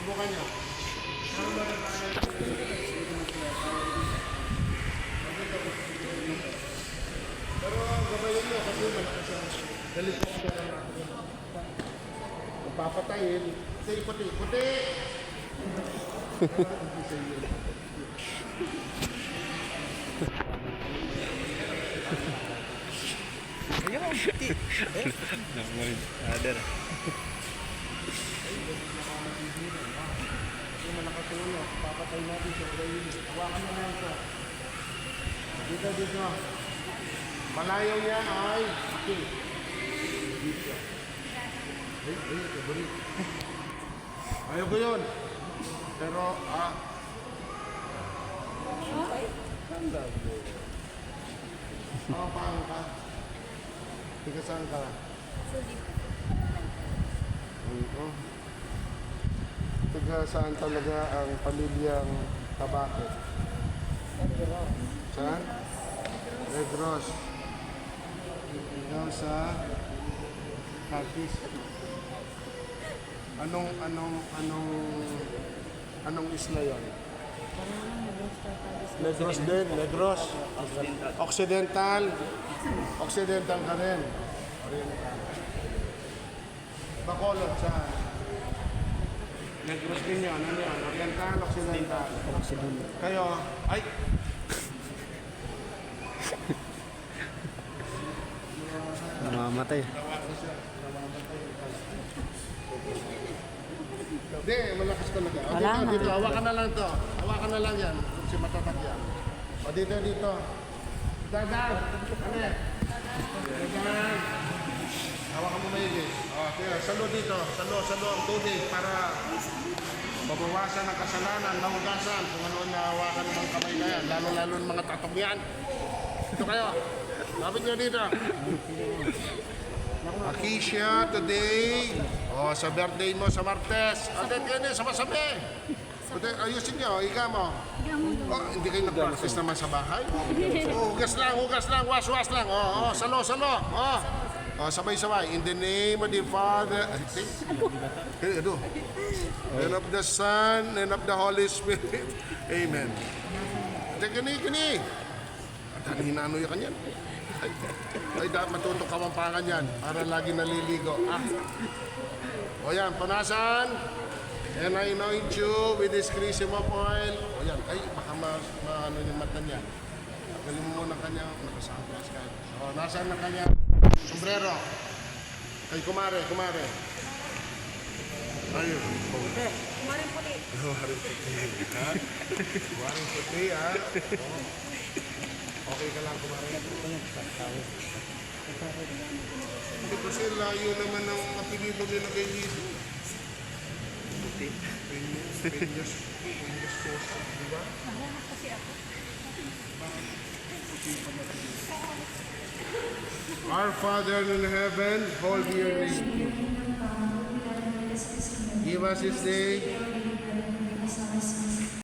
Subukan nyo. Pero gabayan nyo kasi malakas ang helicopter ang natin. Magpapatayin. Puti, puti, puti! Ayaw, puti. Naman, ada. Yung malakatulog, papatay natin sa brain. Hawakan mo na ito. Dito, dito. Malayo niya ay okay. Dito. Ay, balik. Ayaw ko yun. Pero, Sanda mo. Paano ka? Tiga saan ka? Tiga saan talaga ang pamilyang Tabako? Saan? Negros. Ikaw sa Cactus. Anong isla yun? Negros din, Negros. Occidental. Occidental ka rin. Oriental. Bacolod saan? Negros din yun. Ano yun? Oriental, Occidental. Kayo, ay! Namamatay. Hindi, malakas talaga. O, Wala dito, na. dito. Hawakan na lang to. Hawakan na lang yan. Kasi matatak yan. O, dito, dito. Dadan! Ano yan? Dadan! Hawakan mo maigit. O, kaya, salo dito. Salo ang tubig para mabawasan ang kasalanan, mahugasan kung ano na hawakan ng mga kamay na yan. Lalo-lalo ng mga tatong yan. Ito kayo. Lapit nyo dito. Akisha, today, sa birthday mo sa Martes. Ate, kayo sa masabi. Ate, ayusin nyo, higa mo. Hindi kayo nag-practice naman sa bahay? Hugas lang, was lang. Salo. Sabay-sabay. In the name of the Father, and of the Son, and of the Holy Spirit. Amen. Ate, kini. At hinano yung kanyan. Ay, dapat matutok kamampangan yan para lagi naliligo. O yan, punasan. And I anoint you with this chrism of oil. O yan, ay, baka maano yung mata niya. Galing mo muna kanyang nakasangklas ka. O, nasaan na kanyang sombrero? Ay, kumare. Ayun. Kumarin puti. Kumaring puti, ha? Okay ka lang, kumarin. Hindi kasi layo naman ang apelido nila kay Lido. Penyos Sosa, di ba? Kasi ako. Our Father in heaven, hold your name. Give us this day